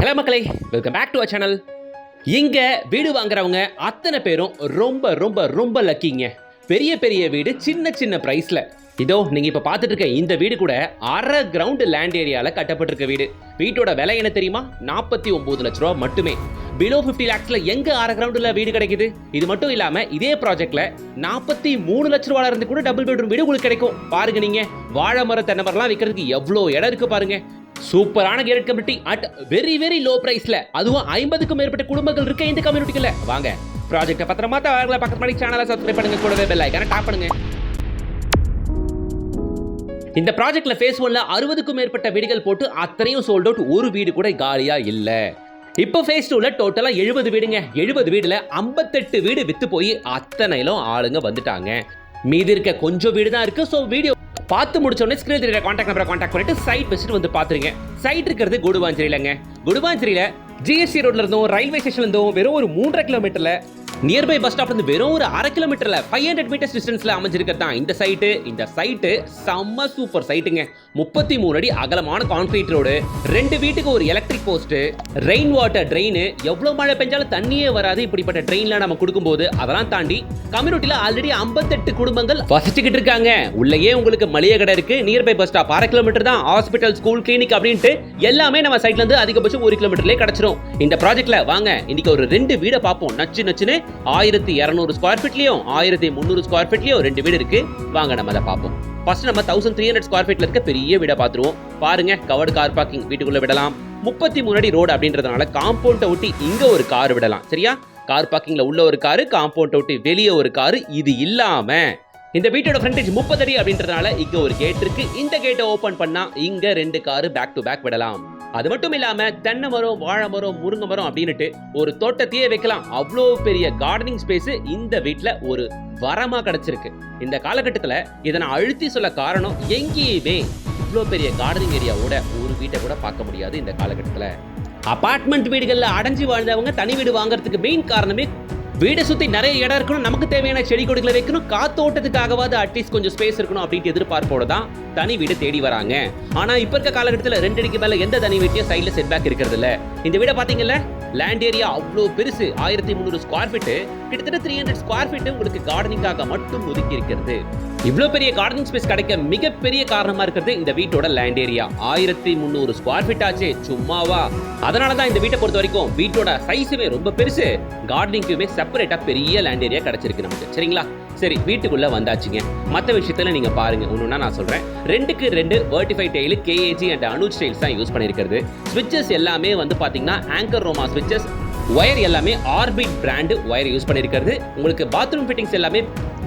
Hello மக்களே, welcome back to our channel. இங்க வீடு வாங்குறவங்க அத்தனை பேரும் ரொம்ப ரொம்ப ரொம்ப லக்கிங்க. பெரிய பெரிய வீடு சின்ன சின்ன பிரைஸ்ல. இதோ நீங்க இப்ப பார்த்துட்டு இருக்க இந்த வீடு கூட அரை கிரவுண்ட் லேண்ட் ஏரியால கட்டப்பட்டிருக்க வீடு. வீட்டோட விலை என்ன தெரியுமா? 49 லட்ச ரூபா மட்டுமே. பிலோ 50 லேக்ஸ்ல எங்க அரை கிரவுண்ட்ல வீடு கிடைக்குது? இது மட்டும் இல்லாம இதே ப்ராஜெக்ட்ல 43 லட்ச ரூபாயில இருந்து கூட டபுள் பெட்ரூம் வீடு உங்களுக்கு கிடைக்கும். பாருங்க, நீங்க வாழை மரம் தென்னை மரம்லாம் விற்கிறதுக்கு எவ்வளவு இடம் இருக்கு பாருங்க. சூப்பரான gate community at very very low பிரைஸ்ல, அதுவும் 50க்கும் மேற்பட்ட குடும்பங்கள் இருக்க இந்த கம்யூனிட்டிக்குள்ள வாங்க. ப்ராஜெக்ட்டை பத்திரமா தவிர பக்கத்து மாதிரி சேனலை சப்ஸ்கிரைப் பண்ணுங்க, கூடவே பெல் ஐகானை டாப் பண்ணுங்க. இந்த ப்ராஜெக்ட்ல ஃபேஸ் 1ல 60க்கும் மேற்பட்ட வீடுகள் போட்டு அத்தனையும் சோல்ட் அவுட், ஒரு வீடு கூட காலியா இல்ல. இப்போ ஃபேஸ் 2ல டோட்டலா 70 வீடுங்க. 70 வீடுல 58 வீடு வித்து போய் அத்தனையிலும் ஆளுங்க வந்துட்டாங்க. மீதி இருக்க கொஞ்சம் வீடு தான் இருக்கு. ஸோ வீடியோ பார்த்து முடிச்ச உடனே ஸ்கிரீன்ல இருக்கிற கான்டாக்ட் நம்பரை கான்டாக்ட் பண்ணிட்டு சைட் விசிட் வந்து பாத்துருங்க. சைட் இருக்கிறது குடுவாஞ்சேரியிலங்க. குடுவாஞ்சேரியில ஜிஎஸ்டி ரோட்ல இருந்தும் ரயில்வே ஸ்டேஷன்ல இருந்தும் வெறும் ஒரு 3.5 கிலோமீட்டர்ல, நியர்பை பஸ் ஸ்டாப்ல இருந்து வெறும் ஒரு 1/2 கிலோமீட்டர்ல 500 மீட்டர்ஸ் டிஸ்டன்ஸ்ல அமைஞ்சிருக்கிறது தான் இந்த சைட்டு. இந்த சைட்டு செம்ம சூப்பர் சைட்டுங்க. 33 அடி அகலமான கான்கிரீட் ரோடு, 2 வீட்டுக்கு ஒரு electric post, rain water train, எவ்வளவு மழை பெஞ்சாலும் தண்ணியே வராது. இப்படிப்பட்ட ட்ரெயின்ல நம்ம கொடுக்கும்போது அதெல்லாம் தாண்டி கம்யூனிட்டில ஆல்ரெடி 58 குடும்பங்கள் வசிச்சுக்கிட்டு இருக்காங்க. உள்ளேயே உங்களுக்கு மளிகை கடை இருக்கு, நியர்பை பஸ் ஸ்டாப் 1/2 கிலோமீட்டர் தான், ஹாஸ்பிட்டல் ஸ்கூல் கிளினிக் அப்படின்ட்டு எல்லாமே நம்ம சைட்ல இருந்து அதிகபட்சம் 1 கிலோமீட்டர்லயே கிடைச்சிரும். இந்த ப்ராஜெக்ட்ல வாங்க இன்னைக்கு ஒரு 2 வீடை பார்ப்போம். நச்சுன்னு 1200 ஸ்கொயர் ஃபீட்லயும் 1300 ஸ்கொயர் ஃபீட்லயும் 2 வீடு இருக்கு. வாங்க நம்ம அதை பார்ப்போம். ஃபர்ஸ்ட் நம்ம 1300 ஸ்கொயர் ஃபீட்ல இருக்க பெரிய வீடை பார்த்துருவோம். பாருங்க, கவர்டு கார் பார்க்கிங் வீட்டுக்குள்ள விடலாம். 33 அடி ரோடு அப்படின்றதுனால காம்பவுண்டை ஒட்டி இங்க ஒரு கார் விடலாம். சரியா? கார் பார்க்கிங்ல உள்ள ஒரு காரு, காம்பவுண்டை ஒட்டி வெளியே ஒரு காரு. இது இல்லாம இந்த வீட்டோட ஃப்ரண்டேஜ் 30 அடி அப்படின்றதுனால இங்க ஒரு கேட் இருக்கு. இந்த கேட்டை ஓபன் பண்ணா இங்க 2 காரு பேக் டு பேக் விடலாம். அது மட்டும் இல்லாம தென்னை மரம், வாழை மரம், முருங்கை மரம் அப்படின்னுட்டு ஒரு தோட்டத்தையே வைக்கலாம். அவ்வளோ பெரிய கார்டனிங் ஸ்பேஸ் இந்த வீட்டுல ஒரு வரமா கிடைச்சிருக்கு. இந்த காலகட்டத்துல இதை நான் அழுத்தி சொல்ல காரணம், எங்கேயுமே இவ்வளோ பெரிய கார்டனிங் ஏரியாவோட ஒரு வீட்டை கூட பார்க்க முடியாது இந்த காலகட்டத்துல. அபார்ட்மெண்ட் வீடுகள்ல அடைஞ்சு வாழ்ந்தவங்க தனி வீடு வாங்குறதுக்கு மெயின் காரணமே வீடை சுத்தி நிறைய இடம் இருக்கணும், நமக்கு தேவையான செடி கொடிகளை வைக்கணும், காத்தோட்டத்துக்காகவாது அட்லீஸ்ட் கொஞ்சம் ஸ்பேஸ் இருக்கணும் அப்படின்ட்டு எதிர்பார்ப்போட தான் தனி வீடு தேடி வராங்க. ஆனா இப்ப இருக்க காலகட்டத்தில் 2 அடிக்கு மேல எந்த தனி வீட்டையும் சைட்ல செட் பேக் இருக்கிறது இல்ல. இந்த வீடை பாத்தீங்கல்ல, லேண்ட் ஏரியா அவ்வளோ பெருசு, 1300 ஸ்கொயர் ஃபீட், கிட்டத்தட்ட 300 ஸ்கொயர் ஃபீட் உங்களுக்கு கார்டனிங்காக மட்டும் ஒதுக்கி இருக்கிறது. இவ்வளவு பெரிய கார்டனிங் ஸ்பேஸ் கிடைக்க மிகப்பெரிய காரணமா இருக்கிறது இந்த வீட்டோட லேண்ட் ஏரியா. 1300 ஸ்கொயர் ஃபீட் ஆச்சு, சும்மாவா? அதனாலதான் இந்த வீட்டை பொறுத்த வரைக்கும் வீட்டோட சைஸுமே ரொம்ப பெருசு, கார்டனிங்குமே செப்பரேட்டா பெரிய லேண்ட் ஏரியா கிடைச்சிருக்கு நமக்கு. சரிங்களா? சரி, வீட்டுக்குள்ள வந்தாச்சுங்க. மற்ற விஷயத்துல நீங்க பாருங்க, ஒண்ணுன்னா நான் சொல்றேன். 2க்கு 2 வெர்டிஃபை tile, KAG and Anuj styles தான் யூஸ் பண்ணிருக்கிறது. ஸ்விட்சஸ் எல்லாமே வந்து பாத்தீங்கன்னா ஆங்கர் ரோமா ஸ்விட்சஸ். ஒயர் எல்லாமே ஆர்பிட் பிராண்ட் ஒயர் யூஸ் பண்ணிருக்கிறது. உங்களுக்கு பாத்ரூம் ஃபிட்டிங்ஸ் எல்லாமே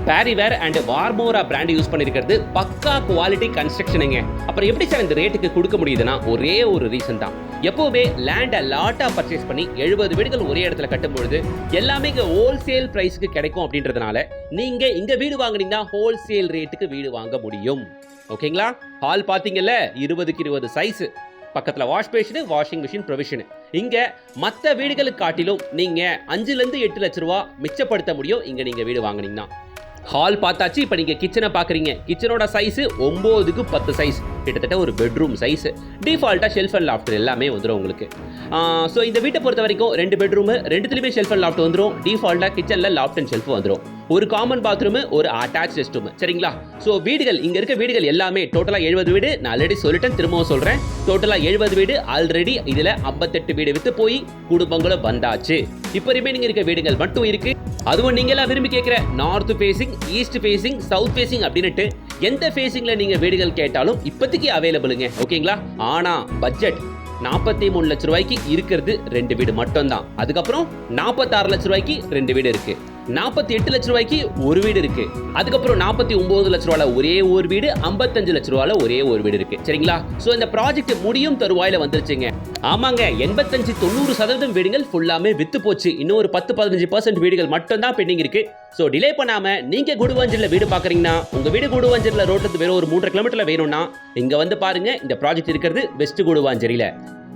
Parryware and Varmora brand use பண்ணிருக்கிறது. பக்கா குவாலிட்டி கன்ஸ்ட்ரக்ஷனுங்க. அப்புறம் எப்படி சார் இந்த ரேட்டுக்கு கொடுக்க முடியுதுன்னா ஒரே ஒரு ரீசன் தான். எப்பவுமே லேண்டை லாட்டா பர்ச்சேஸ் பண்ணி 70 வீடுகள் ஒரே இடத்துல கட்டும்பொழுது எல்லாமே இங்க ஹோல்சேல் பிரைஸ்க்கு கிடைக்கும் அப்படின்றதுனால நீங்க இங்க வீடு வாங்குனீங்கன்னா ஹோல்சேல் ரேட்டுக்கு வீடு வாங்க முடியும். ஓகேங்களா? ஹால் பாத்தீங்கல்ல, 20க்கு 20 சைஸ், பக்கத்துல wash basin, washing machine provision. இங்க மற்ற வீடுகளுக்கு காட்டிலும் நீங்க 5 to 8 லட்ச ரூபா மிச்சப்படுத்த முடியும் இங்க நீங்க வீடு வாங்குனீங்கன்னா. ஹால் பார்த்தாச்சு. இப்போ நீங்க கிச்சனை பாக்குறீங்க. கிச்சனோட சைஸ் 9க்கு 10 சைஸ், கிட்டத்தட்ட ஒரு பெட்ரூம் சைஸ். டிஃபால்ட்டா ஷெல்ஃப் அண்ட் லாஃப்ட் எல்லாமே வந்துடும் உங்களுக்கு. ஸோ இந்த வீட்டை பொறுத்த வரைக்கும் 2 பெட்ரூம், 2த்துலையுமே ஷெல்ஃப் அண்ட் லாஃப்ட் வந்துடும். டிஃபால்ட்டா கிச்சன்ல லாஃப்ட் அண்ட் ஷெல்ஃப் வந்துடும். ஒரு காமன் பாத்ரூம், ஒரு அட்டாச் ரெஸ்ட் ரூம். சரிங்களா? ஸோ வீடுகள் இங்க இருக்க வீடுகள் எல்லாமே டோட்டலா 70 வீடு. நான் ஆல்ரெடி சொல்லிட்டேன், திரும்பவும் சொல்றேன். டோட்டலா 70 வீடு. ஆல்ரெடி இதுல 58 வீடு வித்து போய் குடும்பங்களும் வந்தாச்சு. இப்போ ரிமைனிங் இருக்க வீடுகள் மட்டும் இருக்கு. அதுவும் நீங்க எல்லாம் விரும்பி கேட்கிற north facing, east facing, south facing அப்படின்னுட்டு எந்த ஃபேசிங்ல நீங்க வீடுகள் கேட்டாலும் இப்போதைக்கு அவைலபிளுங்க. ஓகேங்களா? ஆனா பட்ஜெட் 43 லட்ச ரூபாய்க்கு இருக்கிறது 2 வீடு மட்டும் தான். அதுக்கப்புறம் 46 லட்ச ரூபாய்க்கு 2 வீடு இருக்கு. 48 லட்ச ரூபாய்க்கு ஒரு வீடு இருக்கு. அதுக்கப்புறம் 49 லட்ச ரூபாயில ஒரே ஒரு வீடு, 55 லட்ச ரூபாயில ஒரே ஒரு வீடு இருக்கு. சரிங்களா? சோ இந்த ப்ராஜெக்ட் முடியும் தருவாயில வந்துருச்சுங்க. ஆமாங்க, 85-90% வீடுகள் ஃபுல்லாமே வித்து போச்சு. இன்னும் ஒரு 10-15% வீடுகள் மட்டும் தான் பெண்டிங் இருக்கு. சோ டிலே பண்ணாம நீங்க குடுவாஞ்சேரியில வீடு பாக்குறீங்கன்னா, உங்க வீடு குடுவாஞ்சேரியில ரோட்ல வெறும் ஒரு 3.5 கிலோமீட்டர்ல வேணும்னா இங்க வந்து பாருங்க. இந்த ப்ராஜெக்ட் இருக்கிறது வெஸ்ட் குடுவாஞ்சேரியில.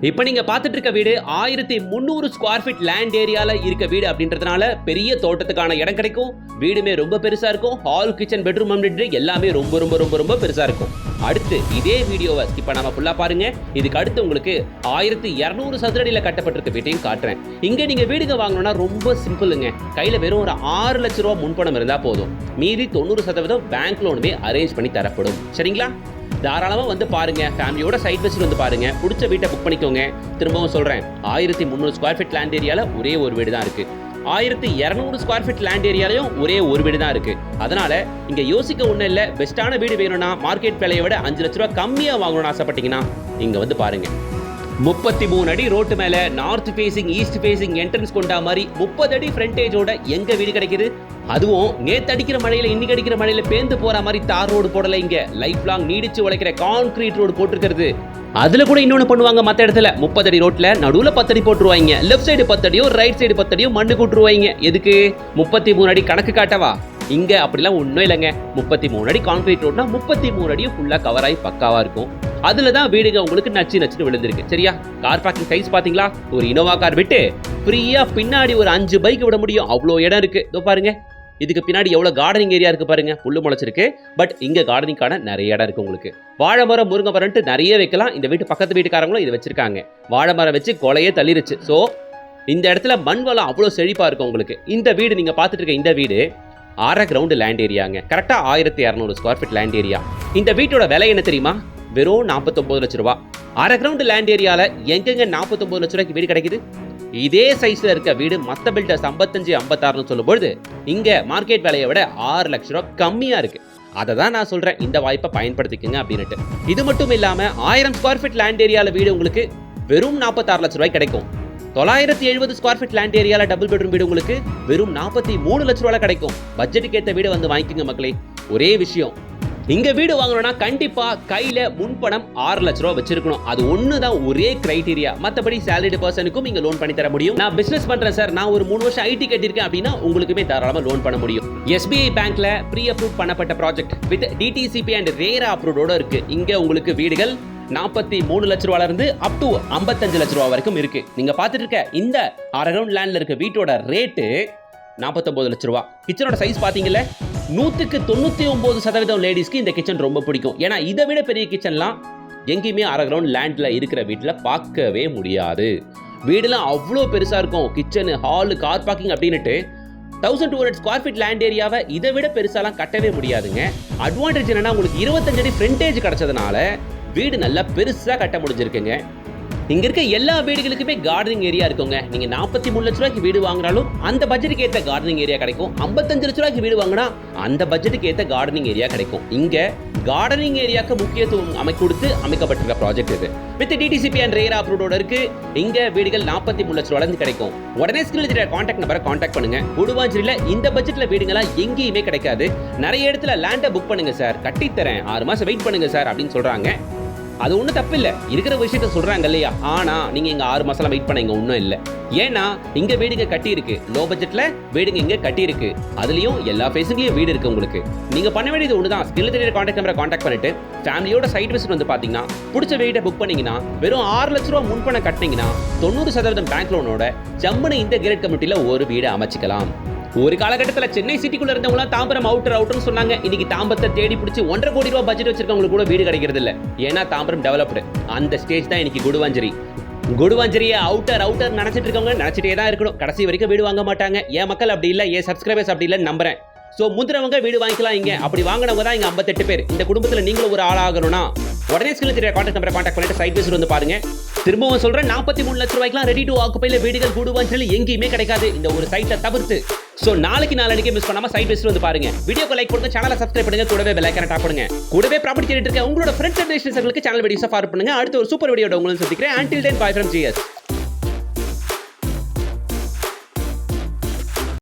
இப்போ நீங்க பார்த்துட்டு இருக்க வீடு 1300 ஸ்கொயர் ஃபீட் லேண்ட் ஏரியால இருக்க வீடு அப்படின்றதுனால பெரிய தோட்டத்துக்கான இடம் கிடைக்கும். வீடுமே ரொம்ப பெருசா இருக்கும். ஹால், கிச்சன், பெட்ரூம் எல்லாமே ரொம்ப ரொம்ப ரொம்ப ரொம்ப பெருசா இருக்கும். அடுத்து இதே வீடியோவை ஸ்கிப் பண்ணாம ஃபுல்லா பாருங்க. இதுக்கு அடுத்து உங்களுக்கு 1200 சதுரடியில கட்டப்பட்டிருக்க வீட்டையும் காட்டுறேன். இங்க நீங்க வீடுங்க வாங்கணும்னா ரொம்ப சிம்பிளுங்க. கையில வெறும் ஒரு 6 லட்சம் ரூபாய் முன்பணம் இருந்தா போதும். மீதி 90% பேங்க் லோனுமே அரேஞ்ச் பண்ணி தரப்படும். சரிங்களா? தாராளமா வந்து பாருங்க. ஃபேமிலியோட சைட் விசிட் வந்து பாருங்க. பிடிச்ச வீட்டை புக் பண்ணிக்கோங்க. திரும்பவும் சொல்றேன், 1300 ஸ்கொயர் ஃபீட் லேண்ட் ஏரியால ஒரே ஒரு வீடு தான் இருக்கு. 1200 ஸ்கொயர் ஃபீட் லேண்ட் ஏரியாலையும் ஒரே ஒரு வீடு தான் இருக்கு. அதனால இங்க யோசிக்க ஒண்ணு இல்ல. பெஸ்டான வீடு வேணும்னா மார்க்கெட் விலையை விட 5 லட்ச ரூபாய் கம்மியா வாங்கணும்னு ஆசைப்பட்டீங்கன்னா இங்க வந்து பாருங்க. 33 அடி ரோட்டு மேல north facing, east facing entrance கொண்ட மாதிரி 30 அடி ஃப்ரண்டேஜோட எங்க வீடு கிடைக்குது. அதுவும் நேத்து அடிக்கிற மழையில இன்னைக்கு அடிக்கிற மழையில பேந்து போற மாதிரி தார் ரோடு போடல. இங்க லைஃப் லாங் நீடிச்சு உழைக்கிற கான்கிரீட் ரோடு போட்டுருக்கிறது. அதுல கூட இன்னொன்னு பண்ணுவாங்க. மத்த இடத்துல 30 அடி ரோட்ல நடுவுல 10 அடி போட்டுருவாங்க. லெஃப்ட் சைடு 10 அடியோ ரைட் சைடு 10 அடியோ மண்ணு கூட்டுருவாங்க. எதுக்கு? 33 அடி கணக்கு காட்டவா? இங்க அப்படிலாம் ஒன்றும் இல்லைங்க. 33 அடி கான்கிரீட் ரோட்னா 33 அடியும் ஃபுல்லா கவர் ஆகி பக்காவா இருக்கும். அதுல தான் வீடுங்க உங்களுக்கு நச்சுன்னு விழுந்திருக்கு. சரியா? கார் பார்க்கிங் சைஸ் பாத்தீங்களா? ஒரு இனோவா கார் விட்டு ஃப்ரீயா பின்னாடி ஒரு 5 பைக் விட முடியும். அவ்வளோ இடம் இருக்கு. இதோ பாருங்க. இதுக்கு பின்னாடி எவ்வளவு கார்டனிங் ஏரியா இருக்கு பாருங்க. புல்லு முளைச்சிருக்கு. பட் இங்க கார்டனிங்கான நிறைய இடம் இருக்கு உங்களுக்கு. வாழை மரம், முருங்கை மரம்ட்டு நிறைய வைக்கலாம். இந்த வீட்டு பக்கத்து வீட்டுக்காரங்களும் இதை வச்சிருக்காங்க. வாழை மரம் வச்சு கொலையே தள்ளிருச்சு. ஸோ இந்த இடத்துல மண் வளம் அவ்வளோ செழிப்பா இருக்கும் உங்களுக்கு. இந்த வீடு நீங்க பார்த்துட்டு இருக்க இந்த வீடு 1/2 கிரவுண்ட் லேண்ட் ஏரியாங்க. கரெக்டா 1200 ஸ்கொயர் ஃபீட் லேண்ட் ஏரியா. இந்த வீட்டோட விலை என்ன தெரியுமா? வெறும் 49 லட்சம் ரூபாய். 1/2 கிரவுண்ட் லேண்ட் ஏரியால எங்கெங்க 49 லட்சம் ரூபாய்க்கு வீடு கிடைக்குது? இதே சைஸ்ல இருக்க வீடு மத்த பில்டர்ஸ் 55, 56 சொல்லும்போது இங்க மார்க்கெட் விலையை விட 6 லட்சம் ரூபாய் கம்மியா இருக்கு. அதை தான் நான் சொல்றேன், இந்த வாய்ப்பை பயன்படுத்திக்கங்க அப்படின்னுட்டு. இது மட்டும் இல்லாம 1000 ஸ்கொயர் ஃபீட் லேண்ட் ஏரியால வீடு உங்களுக்கு வெறும் 46 லட்சம் ரூபாய் கிடைக்கும். 970 ஸ்கொயர் ஃபீட் லேண்ட் ஏரியால டபுள் பெட்ரூம் வீடு உங்களுக்கு வெறும் 43 லட்சம் ரூபாய் கிடைக்கும். பட்ஜெட்டுக்கு ஏற்ற வீடு வந்து வாங்கிக்கோங்க மக்களே. ஒரே விஷயம், இங்க வீடு வாங்கணும்னா கண்டிப்பா கையில முன்பணம் 6 லட்சம் ரூபாய் வச்சிருக்கணும். அது ஒண்ணுதான் ஒரே கிரைட்டீரியா. மத்தபடி சேலரிடு பர்சனுக்கும் இங்க லோன் பண்ணி தர முடியும். நான் பிசினஸ் பண்றேன் சார், நான் ஒரு 3 வருஷம் ஐடி கட்டியிருக்கேன் அப்படின்னா உங்களுக்குமே தாராளமா லோன் பண்ண முடியும். SBI பேங்க்ல ப்ரீ அப்ரூவ் பண்ணப்பட்ட project with DTCP and RERA அப்ரூவோட இருக்கு. இங்க உங்களுக்கு வீடுகள் 43 லட்சம் ரூபாயில இருந்து அப் டு 55 லட்சம் ரூபாய் வரைக்கும் இருக்கு. நீங்க பார்த்துட்டு இருக்க இந்த 1/2 கிரவுண்ட் லேண்ட்ல இருக்க வீட்டோட ரேட்டு 49 லட்சம் ரூபாய். கிச்சனோட சைஸ் பாத்தீங்கல்ல, 99% லேடிஸ்க்கு இந்த கிச்சன் ரொம்ப பிடிக்கும். ஏன்னா இதை விட பெரிய கிச்சன்லாம் எங்கேயுமே 1/2 கிரவுண்ட் லேண்ட்ல இருக்கிற வீட்டில் பார்க்கவே முடியாது. வீடுலாம் அவ்வளோ பெருசா இருக்கும். கிச்சனு, ஹாலு, கார் பார்க்கிங் அப்படின்னுட்டு 1200 ஸ்கொயர் ஃபீட் லேண்ட் ஏரியாவை இதை விட பெருசாலாம் கட்டவே முடியாதுங்க. அட்வான்டேஜ் என்னன்னா உங்களுக்கு 25 அடி ஃப்ரண்டேஜ் கிடைச்சதுனால வீடு நல்லா பெருசா கட்ட முடிஞ்சிருக்குங்க. இங்க இருக்க எல்லா வீடுகளுக்குமே கார்டனிங் ஏரியா இருக்குங்க. நீங்க 43 லட்சம் ரூபாய்க்கு வீடு வாங்கினாலும் அந்த பட்ஜெட்டுக்கு ஏற்ற கார்டனிங் ஏரியா கிடைக்கும். 55 லட்சம் ரூபாய்க்கு வீடு வாங்கினா அந்த பட்ஜெட்டுக்கு ஏற்ற கார்டனிங் ஏரியா கிடைக்கும். இங்க கார்டனிங் ஏரியாக்கு முக்கியத்துவம் கொடுத்து அமைக்கப்பட்டிருக்க ப்ராஜெக்ட் இது. வித் DTCP அண்ட் ரேரா அப்ரூவோட இருக்கு. இங்க வீடுகள் 43 லட்சம் ரூபாயிலிருந்து கிடைக்கும். உடனே ஸ்கிரீன்ல தெரியுற கான்டாக்ட் நம்பரை கான்டாக்ட் பண்ணுங்க. குடுவாஞ்சேரியில இந்த பட்ஜெட்ல வீடுங்களா எங்கேயுமே கிடைக்காது. நிறைய இடத்துல லேண்டை புக் பண்ணுங்க சார், கட்டித்தரேன், 6 மாசம் வெயிட் பண்ணுங்க சார் அப்படின்னு சொல்றாங்க. அது ஒன்றும் தப்பு இல்லை, இருக்கிற விஷயத்த சொல்றாங்க இல்லையா. ஆனா நீங்க இங்க 6 மாசம் வெயிட் பண்ண இங்க ஒன்றும் இல்லை. ஏன்னா இங்க வீடுங்க கட்டி இருக்கு. லோ பட்ஜெட்ல வீடுங்க இங்க கட்டி இருக்கு. அதுலயும் எல்லா ஃபேஸுங்களையும் வீடு இருக்கு உங்களுக்கு. நீங்க பண்ண வேண்டியது ஒண்ணுதான், ஸ்கிரீன்ல தெரியுற கான்டாக்ட் நம்பரை கான்டாக்ட் பண்ணிட்டு ஃபேமிலியோட சைட் விசிட் வந்து பாத்தீங்கன்னா பிடிச்ச வீட்டை புக் பண்ணீங்கன்னா வெறும் 6 லட்சம் ரூபாய் முன்பணம் கட்டினீங்கன்னா 90% பேங்க் லோனோட ஜம்முன்னு இந்த கிரேட் கமிட்டில ஒரு வீடு அமைச்சிக்கலாம். ஒரு காலகட்டத்தில் சென்னை சிட்டிக்குள்ள இருந்தவங்க தாம்பரம் அவுட்டர்னு சொன்னாங்க. இன்னைக்கு தாம்பரத்தை தேடி பிடிச்சி 1.5 கோடி ரூபாய் பட்ஜெட் வச்சிருக்கவங்களுக்கு கூட வீடு கிடைக்கிறது இல்ல. ஏன்னா தாம்பரம் டெவலப்டு. அந்த ஸ்டேஜ் தான் இன்னைக்கு குடுவாஞ்சேரி. குடுவாஞ்சேரியை அவுட்டர் நினைச்சிட்டு இருக்கவங்க நினைச்சிட்டே தான் இருக்கணும். கடைசி வரைக்கும் வீடு வாங்க மாட்டாங்க. என் மக்கள் அப்படி இல்லை, என் சப்ஸ்கிரைபர்ஸ் அப்படி இல்லைன்னு நம்புறேன். ஸோ முந்திரவங்க வீடு வாங்கிக்கலாம். இங்க அப்படி வாங்கினவங்க தான் இங்க 58 பேர். இந்த குடும்பத்தில் நீங்களும் ஒரு ஆளாகணும்னா உடனே ஸ்கிரீன்ல தெரியுற கான்டாக்ட் நம்பரை கான்டாக்ட் பண்ணிட்டு சைட் விசிட் வந்து பாருங்க. திரும்பவும் சொல்றேன், 43 லட்சம் ரூபாய்க்குலாம் ரெடி டு ஆக்குபைல வீடுகள் குடுவாஞ்சேரியில் எங்கேயுமே கிடைக்காது, இந்த ஒரு சைட்டை தவிர்த்து. சோ நாளைக்கு மிஸ் பண்ணாம சைட் விசிட் வந்து பாருங்க. வீடியோக்கு லைக் பண்ணுங்க, சேனலை சப்ஸ்கிரைப் பண்ணுங்க, கூடவே பெல் ஐகானை டாப் பண்ணுங்க. கூடவே ப்ராப்பர்ட்டி தேடிட்டு இருக்க உங்களோட ஃப்ரெண்ட்ஸ் அண்ட் ரிலேஷன்ஸ்களுக்கு சேனல் வீடியோஸை ஃபார்வர்ட் பண்ணுங்க. அடுத்த ஒரு சூப்பர் வீடியோட உங்களை சந்திக்கிறேன். Until then, bye from GS.